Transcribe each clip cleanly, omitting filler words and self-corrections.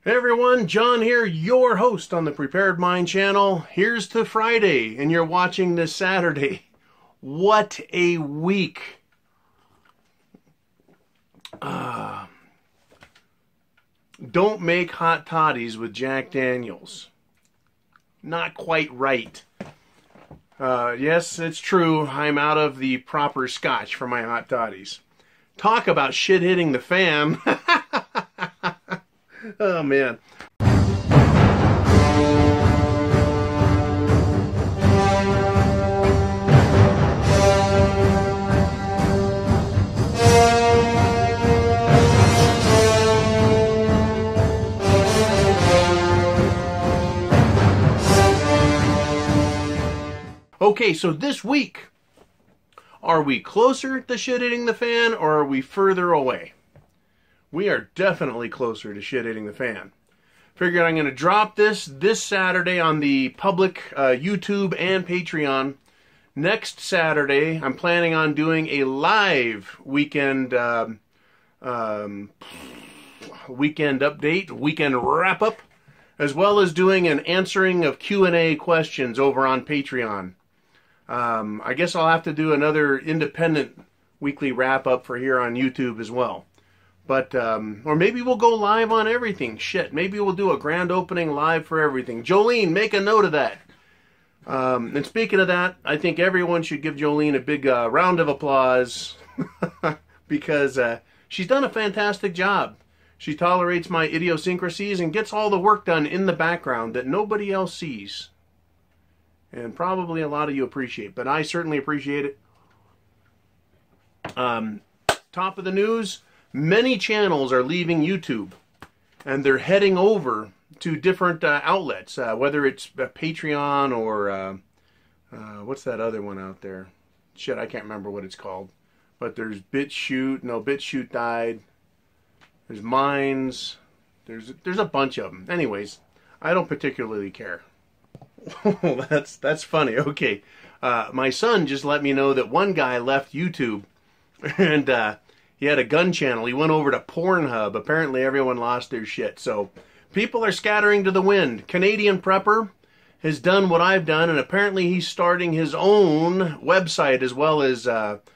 Hey everyone, John here, your host on the Prepared Mind channel. Here's to Friday, and you're watching this Saturday. What a week. Don't make hot toddies with Jack Daniels. Not quite right. Yes, it's true. I'm out of the proper scotch for my hot toddies. Talk about shit hitting the fan. Oh, man. Okay, so this week, are we closer to shit hitting the fan, or are we further away? We are definitely closer to shit hitting the fan. Figured I'm going to drop this Saturday on the public YouTube and Patreon. Next Saturday, I'm planning on doing a live weekend update, weekend wrap-up, as well as doing an answering of Q&A questions over on Patreon. I guess I'll have to do another independent weekly wrap-up for here on YouTube as well. But, or maybe we'll go live on everything. Shit, maybe we'll do a grand opening live for everything. Jolene, make a note of that. And speaking of that, I think everyone should give Jolene a big round of applause because she's done a fantastic job. She tolerates my idiosyncrasies and gets all the work done in the background that nobody else sees. And probably a lot of you appreciate, but I certainly appreciate it. Top of the news. Many channels are leaving YouTube, and they're heading over to different outlets, whether it's Patreon or what's that other one out there? Shit, I can't remember what it's called. But there's BitChute. No, BitChute died. There's Minds. There's a bunch of them. Anyways, I don't particularly care. That's funny. Okay, my son just let me know that one guy left YouTube, and he had a gun channel. He went over to Pornhub. Apparently everyone lost their shit. So people are scattering to the wind. Canadian Prepper has done what I've done, and apparently he's starting his own website as well as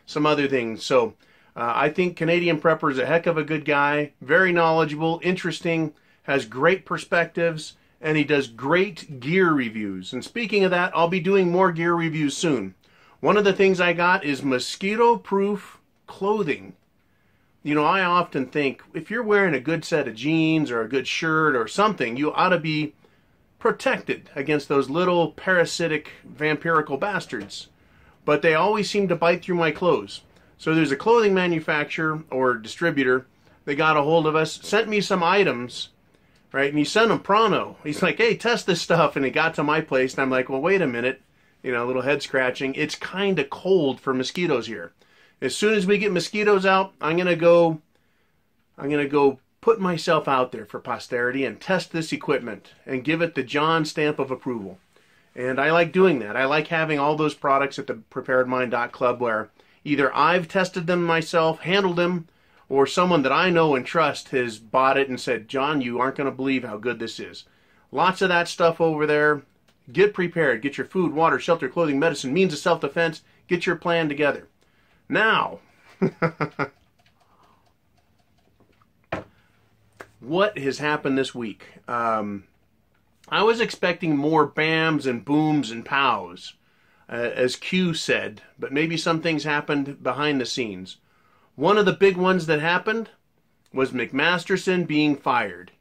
some other things. So I think Canadian Prepper is a heck of a good guy. Very knowledgeable, interesting, has great perspectives, and he does great gear reviews. And speaking of that, I'll be doing more gear reviews soon. One of the things I got is mosquito-proof clothing. You know, I often think if you're wearing a good set of jeans or a good shirt or something, you ought to be protected against those little parasitic, vampirical bastards. But they always seem to bite through my clothes. So there's a clothing manufacturer or distributor that got a hold of us, sent me some items, right? And he sent them pronto. He's like, hey, test this stuff. And it got to my place, and I'm like, well, wait a minute. You know, a little head scratching. It's kind of cold for mosquitoes here. As soon as we get mosquitoes out, I'm gonna go put myself out there for posterity and test this equipment and give it the John stamp of approval. And I like doing that. I like having all those products at the preparedmind.club where either I've tested them myself, handled them, or someone that I know and trust has bought it and said, John, you aren't gonna believe how good this is. Lots of that stuff over there. Get prepared. Get your food, water, shelter, clothing, medicine, means of self-defense. Get your plan together. Now, what has happened this week? I was expecting more bams and booms and pows, as Q said, but maybe some things happened behind the scenes. One of the big ones that happened was McMasterson being fired.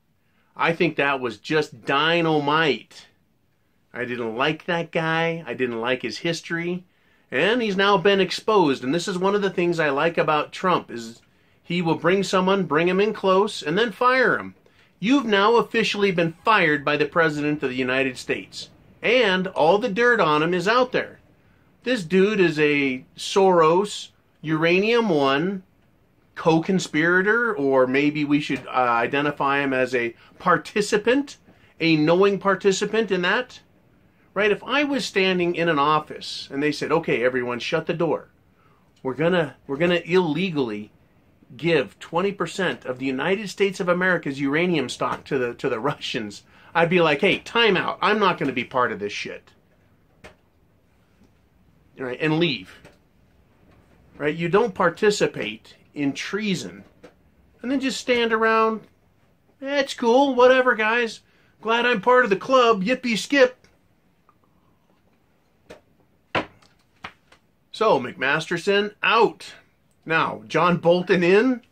I think that was just dynamite. I didn't like that guy. I didn't like his history. And he's now been exposed, and this is one of the things I like about Trump, is he will bring someone, bring him in close, and then fire him. You've now officially been fired by the President of the United States. And all the dirt on him is out there. This dude is a Soros, Uranium One, co-conspirator, or maybe we should identify him as a participant, a knowing participant in that. Right? If I was standing in an office and they said, okay, everyone shut the door. We're gonna illegally give 20% of the United States of America's uranium stock to the Russians, I'd be like, hey, time out. I'm not going to be part of this shit. Right? And leave. Right? You don't participate in treason and then just stand around. It's cool, whatever, guys. Glad I'm part of the club. Yippee skip. So, McMasterson out. Now, John Bolton in.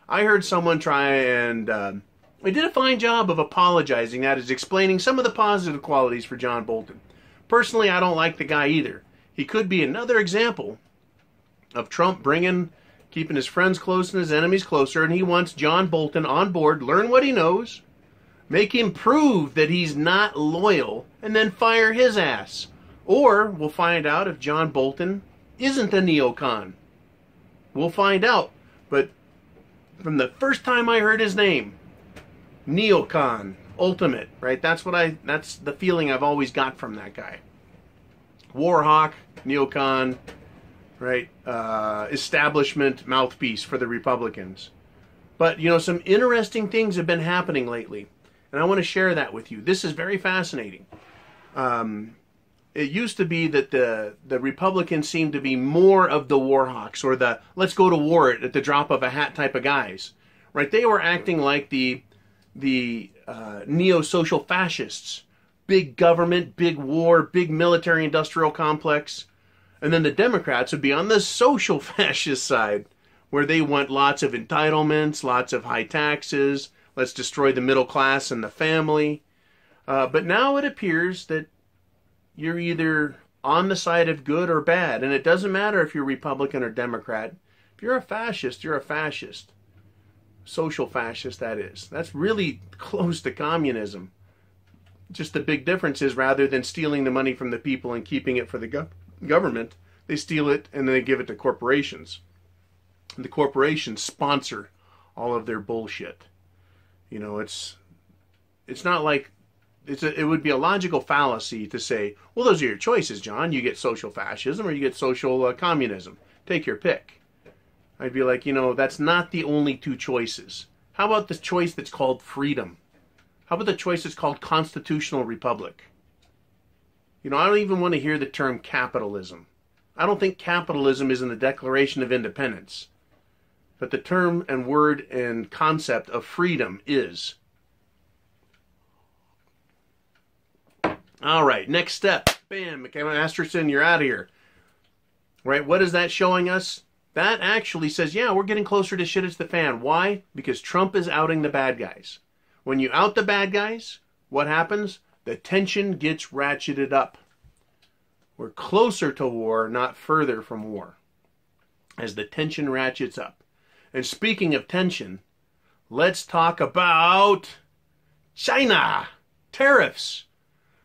I heard someone try and they did a fine job of apologizing. That is, explaining some of the positive qualities for John Bolton. Personally, I don't like the guy either. He could be another example of Trump keeping his friends close and his enemies closer, and he wants John Bolton on board, learn what he knows, make him prove that he's not loyal, and then fire his ass. Or we'll find out if John Bolton isn't a neocon. We'll find out. But from the first time I heard his name, neocon, ultimate, right? That's the feeling I've always got from that guy. War hawk, neocon, right? Establishment mouthpiece for the Republicans. But, some interesting things have been happening lately. And I want to share that with you. This is very fascinating. It used to be that the Republicans seemed to be more of the war hawks, or the let's go to war at the drop of a hat type of guys. Right? They were acting like the neo-social fascists. Big government, big war, big military-industrial complex. And then the Democrats would be on the social fascist side, where they want lots of entitlements, lots of high taxes, let's destroy the middle class and the family. But now it appears that you're either on the side of good or bad, and it doesn't matter if you're Republican or Democrat. If you're a fascist, you're a fascist. Social fascist, that is. That's really close to communism. Just the big difference is, rather than stealing the money from the people and keeping it for the government, they steal it and then they give it to corporations. And the corporations sponsor all of their bullshit. It's not like it would be a logical fallacy to say, well, those are your choices, John. You get social fascism or you get social communism. Take your pick. I'd be like, that's not the only two choices. How about the choice that's called freedom? How about the choice that's called constitutional republic? I don't even want to hear the term capitalism. I don't think capitalism is in the Declaration of Independence. But the term and word and concept of freedom is. All right, next step. Bam, McMasterson, you're out of here. Right, what is that showing us? That actually says, yeah, we're getting closer to shit as the fan. Why? Because Trump is outing the bad guys. When you out the bad guys, what happens? The tension gets ratcheted up. We're closer to war, not further from war, as the tension ratchets up. And speaking of tension, let's talk about China. Tariffs.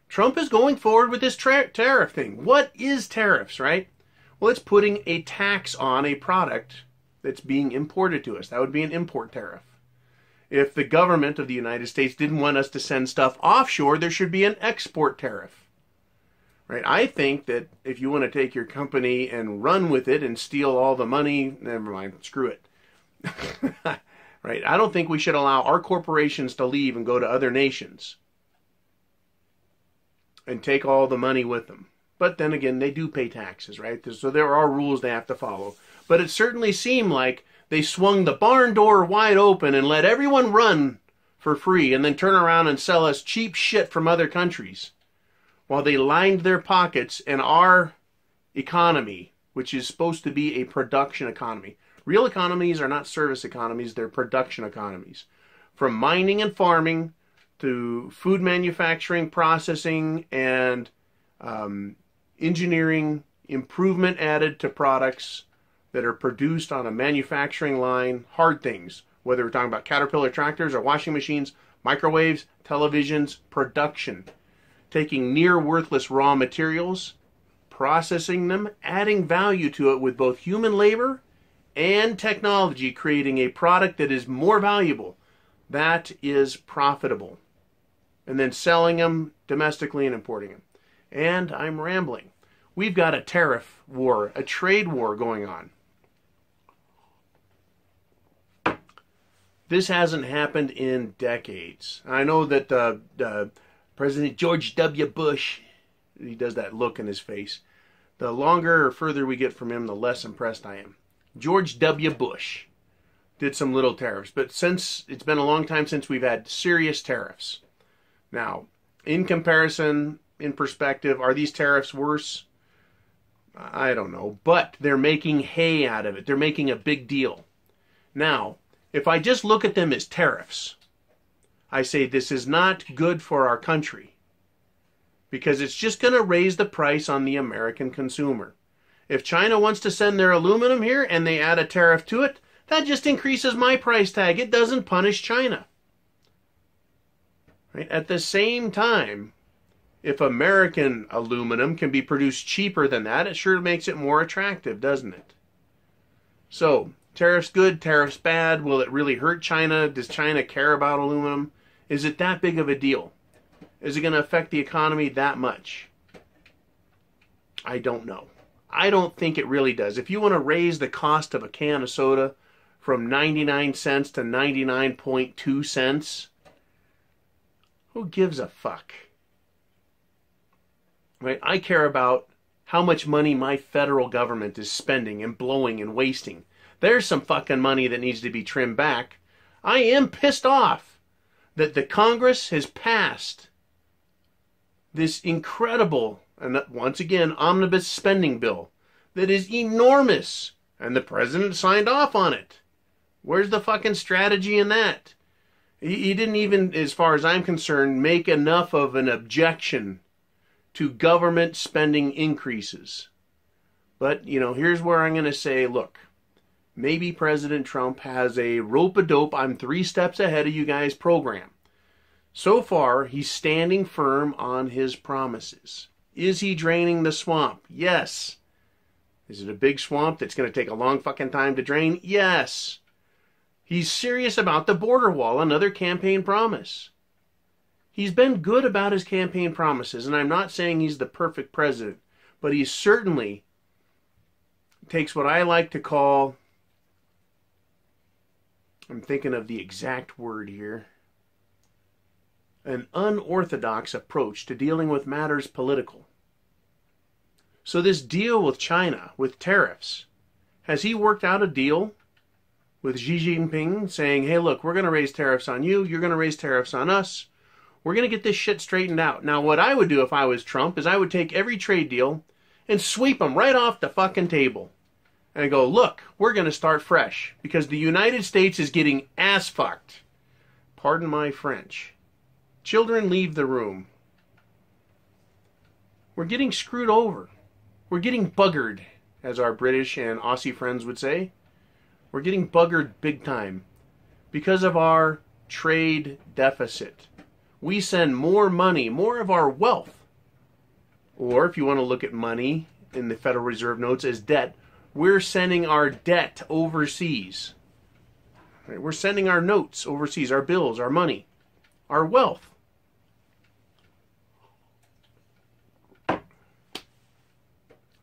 Trump is going forward with this tariff thing. What is tariffs, right? Well, it's putting a tax on a product that's being imported to us. That would be an import tariff. If the government of the United States didn't want us to send stuff offshore, there should be an export tariff. Right? I think that if you want to take your company and run with it and steal all the money, never mind, screw it. Right? I don't think we should allow our corporations to leave and go to other nations and take all the money with them. But then again, they do pay taxes, right? So there are rules they have to follow. But it certainly seemed like they swung the barn door wide open and let everyone run for free and then turn around and sell us cheap shit from other countries while they lined their pockets in our economy, which is supposed to be a production economy. Real economies are not service economies, they're production economies. From mining and farming to food manufacturing, processing, and engineering, improvement added to products that are produced on a manufacturing line, hard things, whether we're talking about Caterpillar tractors or washing machines, microwaves, televisions, production. Taking near worthless raw materials, processing them, adding value to it with both human labor and technology, creating a product that is more valuable. That is profitable. And then selling them domestically and importing them. And I'm rambling. We've got a tariff war, a trade war going on. This hasn't happened in decades. I know that President George W. Bush, he does that look in his face. The longer or further we get from him, the less impressed I am. George W. Bush did some little tariffs, but since it's been a long time since we've had serious tariffs. Now, in comparison, in perspective, are these tariffs worse? I don't know, but they're making hay out of it. They're making a big deal. Now, if I just look at them as tariffs, I say this is not good for our country because it's just going to raise the price on the American consumer. If China wants to send their aluminum here and they add a tariff to it, that just increases my price tag. It doesn't punish China. Right? At the same time, if American aluminum can be produced cheaper than that, it sure makes it more attractive, doesn't it? So, tariffs good, tariffs bad. Will it really hurt China? Does China care about aluminum? Is it that big of a deal? Is it going to affect the economy that much? I don't know. I don't think it really does. If you want to raise the cost of a can of soda from 99 cents to 99.2 cents, who gives a fuck? Right? I care about how much money my federal government is spending and blowing and wasting. There's some fucking money that needs to be trimmed back. I am pissed off that the Congress has passed this incredible, and once again, omnibus spending bill that is enormous, and the president signed off on it. Where's the fucking strategy in that? He didn't even, as far as I'm concerned, make enough of an objection to government spending increases. But, you know, here's where I'm going to say, look, maybe President Trump has a rope-a-dope, I'm 3 steps ahead of you guys program. So far, he's standing firm on his promises. Is he draining the swamp? Yes. Is it a big swamp that's going to take a long fucking time to drain? Yes. He's serious about the border wall, another campaign promise. He's been good about his campaign promises, and I'm not saying he's the perfect president, but he certainly takes what I like to call, I'm thinking of the exact word here, an unorthodox approach to dealing with matters political. So this deal with China, with tariffs, has he worked out a deal with Xi Jinping saying, hey, look, we're going to raise tariffs on you, you're going to raise tariffs on us, we're going to get this shit straightened out. Now, what I would do if I was Trump is I would take every trade deal and sweep them right off the fucking table. And go, look, we're going to start fresh because the United States is getting ass fucked. Pardon my French. Children, leave the room. We're getting screwed over. We're getting buggered, as our British and Aussie friends would say. We're getting buggered big time because of our trade deficit. We send more money, more of our wealth. Or if you want to look at money in the Federal Reserve notes as debt, we're sending our debt overseas. Right? We're sending our notes overseas, our bills, our money, our wealth.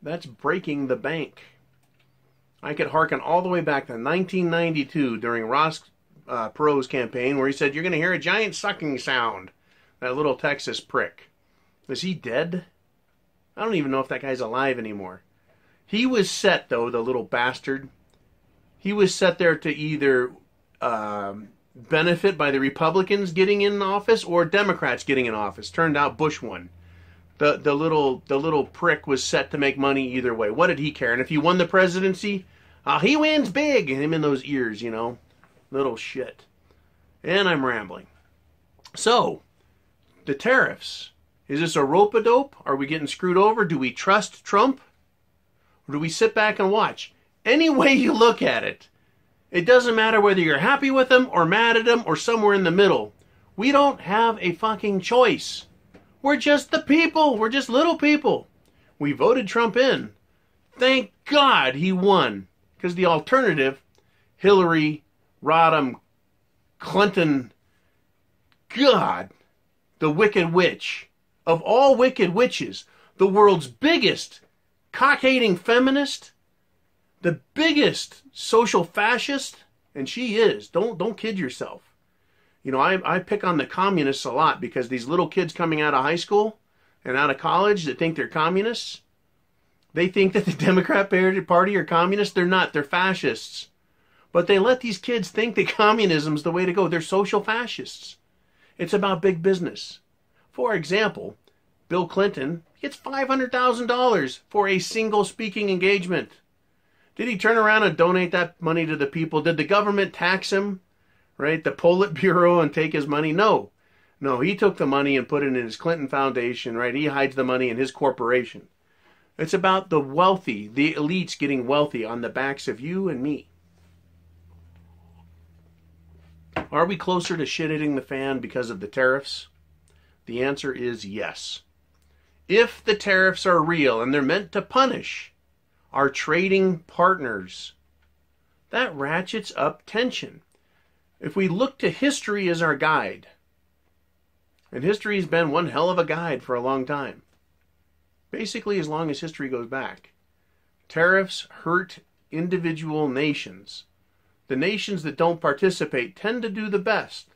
That's breaking the bank. I could hearken all the way back to 1992 during Ross Perot's campaign where he said, you're going to hear a giant sucking sound. That little Texas prick. Is he dead? I don't even know if that guy's alive anymore. He was set, though, the little bastard. He was set there to either benefit by the Republicans getting in office or Democrats getting in office. Turned out Bush won. The little prick was set to make money either way. What did he care? And if he won the presidency, he wins big. Him in those ears, you know. Little shit. And I'm rambling. So, the tariffs. Is this a rope-a-dope? Are we getting screwed over? Do we trust Trump? Or do we sit back and watch? Any way you look at it, it doesn't matter whether you're happy with him or mad at him or somewhere in the middle. We don't have a fucking choice. We're just the people. We're just little people. We voted Trump in. Thank God he won. Because the alternative, Hillary, Rodham, Clinton, God, the Wicked Witch, of all wicked witches, the world's biggest cock-hating feminist, the biggest social fascist, And she is. Don't kid yourself. You know, I pick on the communists a lot because these little kids coming out of high school and out of college that think they're communists, they think that the Democrat Party are communists. They're not. They're fascists. But they let these kids think that communism's the way to go. They're social fascists. It's about big business. For example, Bill Clinton gets $500,000 for a single speaking engagement. Did he turn around and donate that money to the people? Did the government tax him, right? The Politburo, and take his money? No. No, he took the money and put it in his Clinton Foundation, right? He hides the money in his corporation. It's about the wealthy, the elites getting wealthy on the backs of you and me. Are we closer to shit hitting the fan because of the tariffs? The answer is yes. If the tariffs are real and they're meant to punish our trading partners, that ratchets up tension. If we look to history as our guide, and history has been one hell of a guide for a long time, basically as long as history goes back, tariffs hurt individual nations. The nations that don't participate tend to do the best.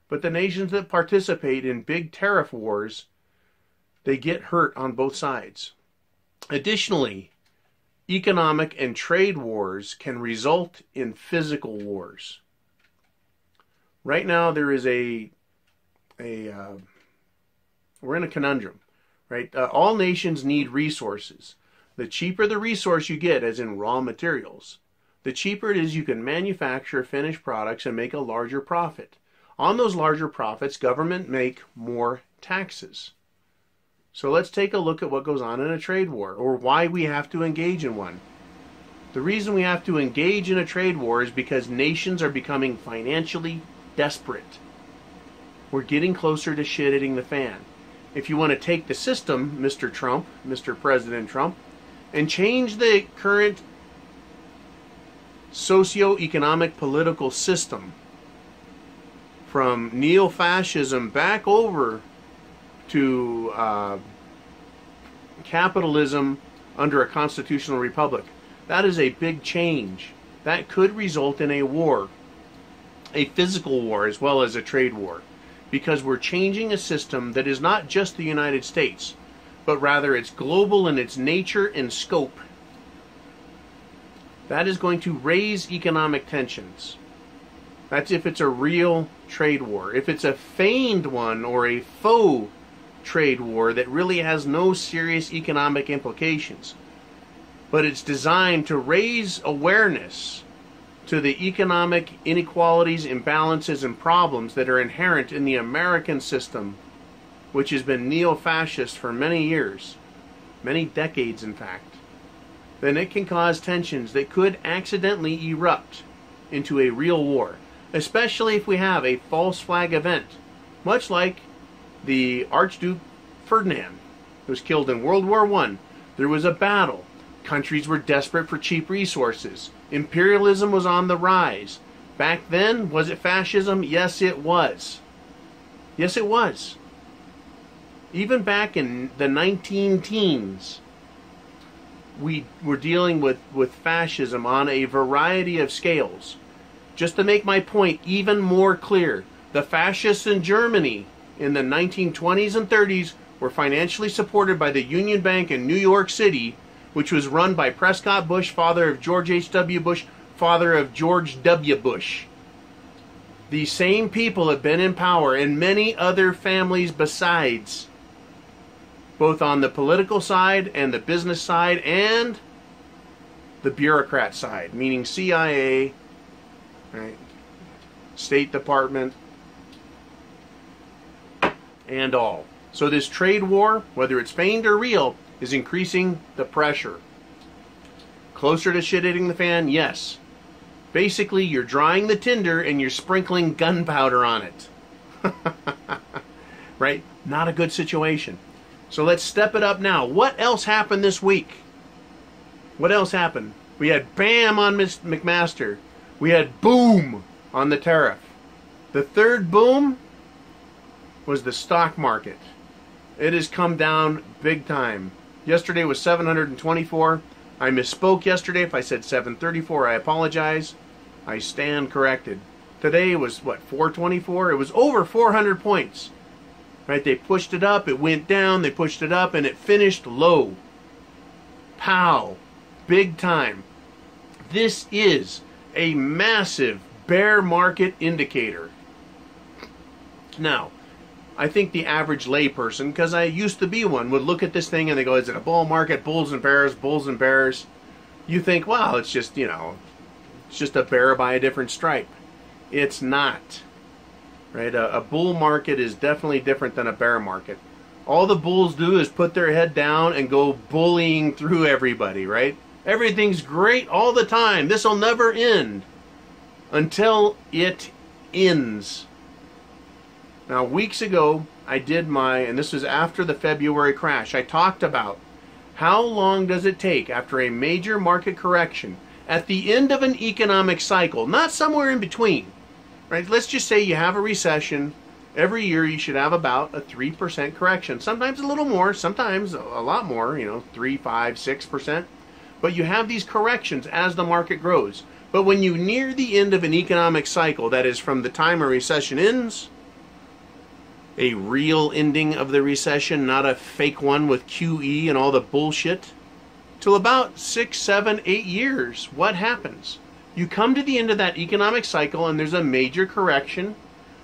But the nations that participate in big tariff wars, they get hurt on both sides. Additionally, economic and trade wars can result in physical wars. Right now there is we're in a conundrum, right? All nations need resources. The cheaper the resource you get, as in raw materials, the cheaper it is you can manufacture finished products and make a larger profit. On those larger profits, government make more taxes. So let's take a look at what goes on in a trade war, or why we have to engage in one. The reason we have to engage in a trade war is because nations are becoming financially desperate. We're getting closer to shit hitting the fan. If you want to take the system, Mr. Trump, Mr. President Trump, and change the current socio-economic political system from neo-fascism back over to capitalism under a constitutional republic, that is a big change. That could result in a war, a physical war as well as a trade war, because we're changing a system that is not just the United States, but rather it's global in its nature and scope. That is going to raise economic tensions. That's if it's a real trade war. If it's a feigned one or a faux trade war that really has no serious economic implications, but it's designed to raise awareness to the economic inequalities, imbalances, and problems that are inherent in the American system, which has been neo-fascist for many years, many decades in fact, then it can cause tensions that could accidentally erupt into a real war, especially if we have a false flag event, much like the Archduke Ferdinand, who was killed in World War I. There was a battle. Countries were desperate for cheap resources. Imperialism was on the rise. Back then, was it fascism? Yes, it was. Yes, it was. Even back in the 19-teens, we were dealing with fascism on a variety of scales. Just to make my point even more clear, the fascists in Germany in the 1920s and 30s were financially supported by the Union Bank in New York City, which was run by Prescott Bush, father of George H.W. Bush, father of George W. Bush. These same people have been in power, and many other families besides, both on the political side and the business side and the bureaucrat side, meaning CIA, right, State Department, and all. So this trade war, whether it's feigned or real, is increasing the pressure. Closer to shit hitting the fan? Yes. Basically, you're drying the tinder and you're sprinkling gunpowder on it. Right? Not a good situation. So let's step it up now. What else happened this week? What else happened? We had bam on Miss McMaster. We had boom on the tariff. The third boom was the stock market. It has come down big time. Yesterday was 724. I misspoke yesterday. If I said 734, I apologize. I stand corrected. Today was, what, 424? It was over 400 points. Right? They pushed it up, it went down, they pushed it up, and it finished low. Pow. Big time. This is a massive bear market indicator. Now, I think the average layperson, because I used to be one, would look at this thing and they go, is it a bull market? Bulls and bears, bulls and bears. You think, wow, it's just, you know, it's just a bear by a different stripe. It's not. Right? A bull market is definitely different than a bear market. All the bulls do is put their head down and go bullying through everybody, right? Everything's great all the time. This will never end until it ends. Now, weeks ago, I did and this was after the February crash, I talked about how long does it take after a major market correction at the end of an economic cycle, not somewhere in between, right? Let's just say you have a recession. Every year you should have about a 3% correction. Sometimes a little more, sometimes a lot more, you know, 3, 5, 6%. But you have these corrections as the market grows. But when you near the end of an economic cycle, that is from the time a recession ends, a real ending of the recession, not a fake one with QE and all the bullshit, till about 6, 7, 8 years, what happens? You come to the end of that economic cycle and there's a major correction.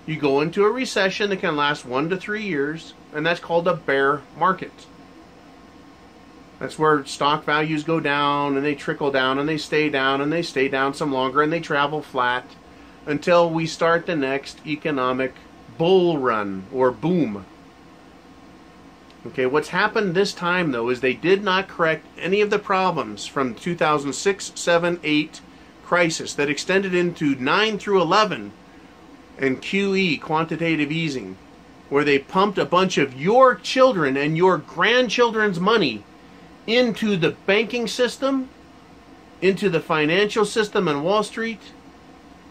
You go into a recession that can last 1 to 3 years, and that's called a bear market. That's where stock values go down and they trickle down and they stay down and they stay down some longer and they travel flat until we start the next economic bull run or boom. Okay, what's happened this time though is they did not correct any of the problems from 2006, 7, 8 crisis that extended into 9 through 11 and QE, quantitative easing, where they pumped a bunch of your children and your grandchildren's money into the banking system, into the financial system and Wall Street,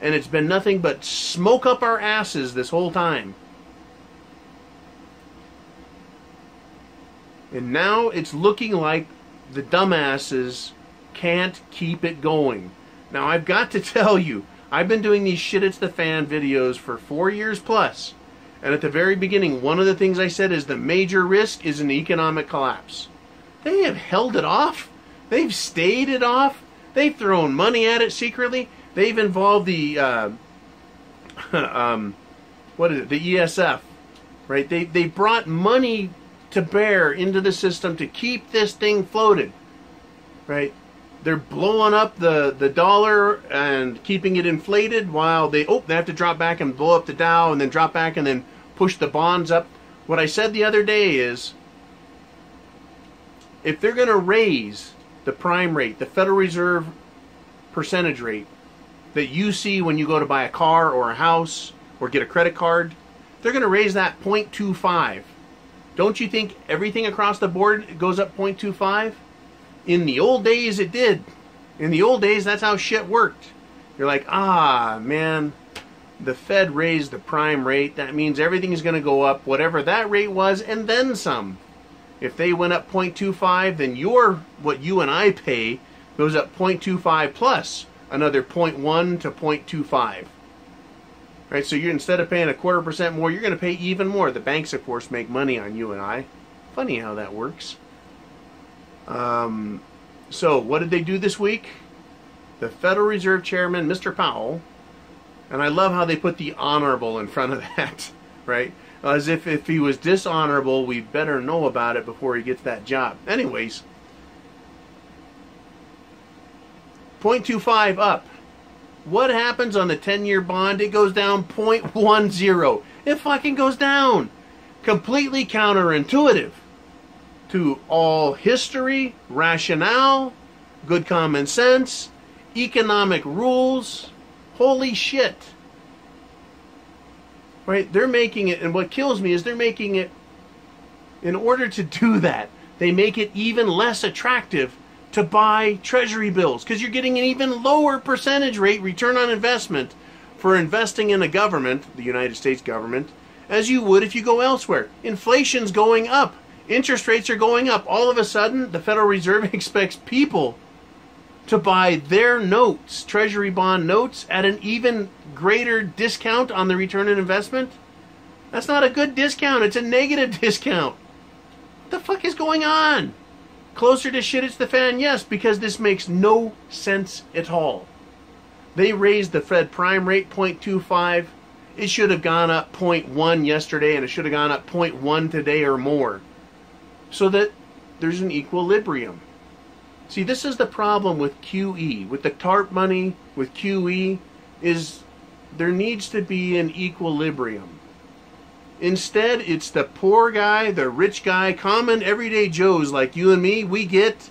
and it's been nothing but smoke up our asses this whole time. And now it's looking like the dumbasses can't keep it going. Now I've got to tell you, I've been doing these shit it's the fan videos for 4 years plus. And at the very beginning, one of the things I said is the major risk is an economic collapse. They have held it off. They've stayed it off. They've thrown money at it secretly. They've involved the what is it? The ESF, right? They brought money to bear into the system to keep this thing floated, right? They're blowing up the dollar and keeping it inflated while they have to drop back and blow up the Dow and then drop back and then push the bonds up. What I said the other day is, if they're going to raise the prime rate, the Federal Reserve percentage rate that you see when you go to buy a car or a house or get a credit card, they're going to raise that 0.25. Don't you think everything across the board goes up 0.25? In the old days, it did. In the old days, that's how shit worked. You're like, ah, man, the Fed raised the prime rate. That means everything is going to go up, whatever that rate was, and then some. If they went up 0.25, then what you and I pay goes up 0.25 plus another 0.1 to 0.25. Right, so you're, instead of paying 0.25% more, you're going to pay even more. The banks, of course, make money on you and I. Funny how that works. So what did they do this week? The Federal Reserve Chairman, Mr. Powell, and I love how they put the honorable in front of that, right? As if he was dishonorable, we better know about it before he gets that job. Anyways, 0.25 up. What happens on the 10-year bond? It goes down 0.10. It fucking goes down. Completely counterintuitive to all history, rationale, good common sense, economic rules. Holy shit. Right? They're making it, and what kills me is they're making it, in order to do that, they make it even less attractive to buy treasury bills, because you're getting an even lower percentage rate return on investment for investing in a government, the United States government, as you would if you go elsewhere. Inflation's going up. Interest rates are going up. All of a sudden, the Federal Reserve expects people to buy their notes, treasury bond notes, at an even greater discount on the return on investment? That's not a good discount. It's a negative discount. What the fuck is going on? Closer to shit it's the fan? Yes, because this makes no sense at all. They raised the Fed prime rate 0.25. It should have gone up 0.1 yesterday, and it should have gone up 0.1 today or more, so that there's an equilibrium. See, this is the problem with QE, with the TARP money, with QE, is there needs to be an equilibrium. Instead, it's the poor guy, the rich guy, common everyday Joes like you and me, we get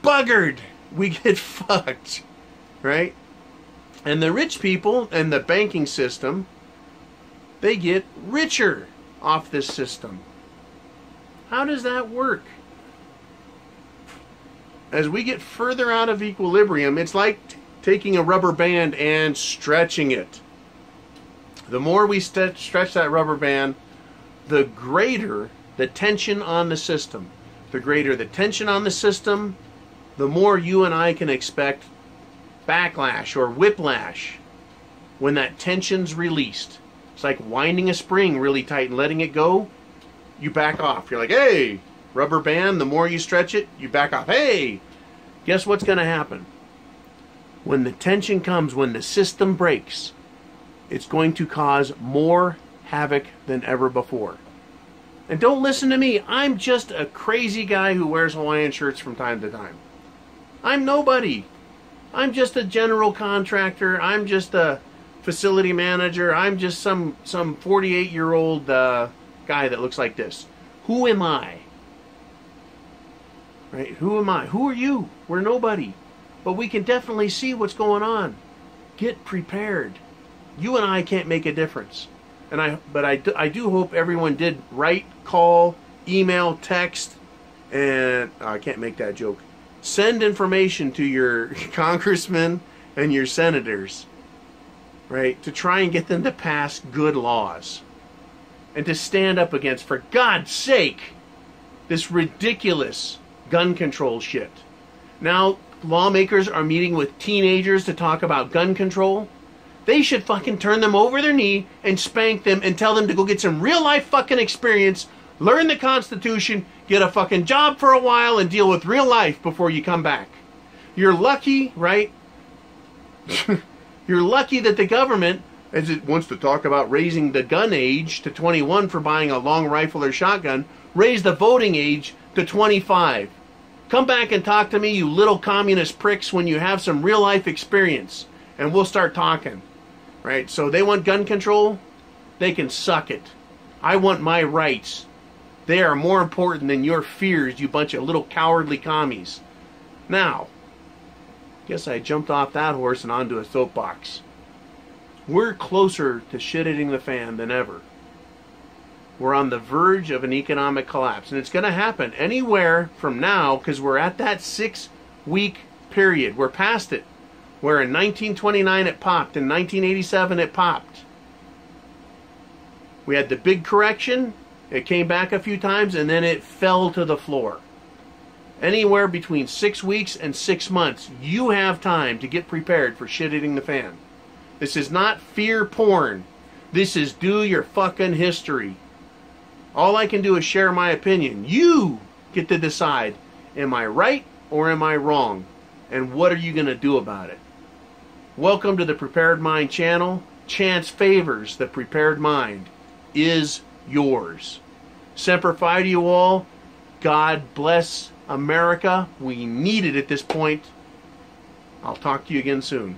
buggered. We get fucked, right? And the rich people and the banking system, they get richer off this system. How does that work? As we get further out of equilibrium, it's like taking a rubber band and stretching it. The more we stretch that rubber band, the greater the tension on the system. The greater the tension on the system, the more you and I can expect backlash or whiplash when that tension's released. It's like winding a spring really tight and letting it go. You back off. You're like, hey, rubber band, the more you stretch it, you back off. Hey, guess what's going to happen? When the tension comes, when the system breaks, it's going to cause more havoc than ever before. And don't listen to me. I'm just a crazy guy who wears Hawaiian shirts from time to time. I'm nobody. I'm just a general contractor. I'm just a facility manager. I'm just some 48-year-old guy that looks like this. Who am I? Right? Who am I? Who are you? We're nobody. But we can definitely see what's going on. Get prepared. You and I can't make a difference. But I do hope everyone did write, call, email, text, and I can't make that joke. Send information to your congressmen and your senators, right, to try and get them to pass good laws and to stand up against, for God's sake, this ridiculous gun control shit. Now, lawmakers are meeting with teenagers to talk about gun control. They should fucking turn them over their knee and spank them and tell them to go get some real life fucking experience, learn the Constitution, get a fucking job for a while, and deal with real life before you come back. You're lucky, right? You're lucky that the government, as it wants to talk about raising the gun age to 21 for buying a long rifle or shotgun, raise the voting age to 25. Come back and talk to me, you little communist pricks, when you have some real life experience, and we'll start talking. Right? So they want gun control? They can suck it. I want my rights. They are more important than your fears, you bunch of little cowardly commies. Now, guess I jumped off that horse and onto a soapbox. We're closer to shit hitting the fan than ever. We're on the verge of an economic collapse. And it's going to happen anywhere from now, because we're at that 6-week period. We're past it. Where in 1929 it popped, in 1987 it popped. We had the big correction, it came back a few times, and then it fell to the floor. Anywhere between 6 weeks and 6 months, you have time to get prepared for shit hitting the fan. This is not fear porn. This is do your fucking history. All I can do is share my opinion. You get to decide, am I right or am I wrong? And what are you going to do about it? Welcome to the Prepared Mind channel. Chance favors the prepared mind is yours. Semper Fi to you all. God bless America. We need it at this point. I'll talk to you again soon.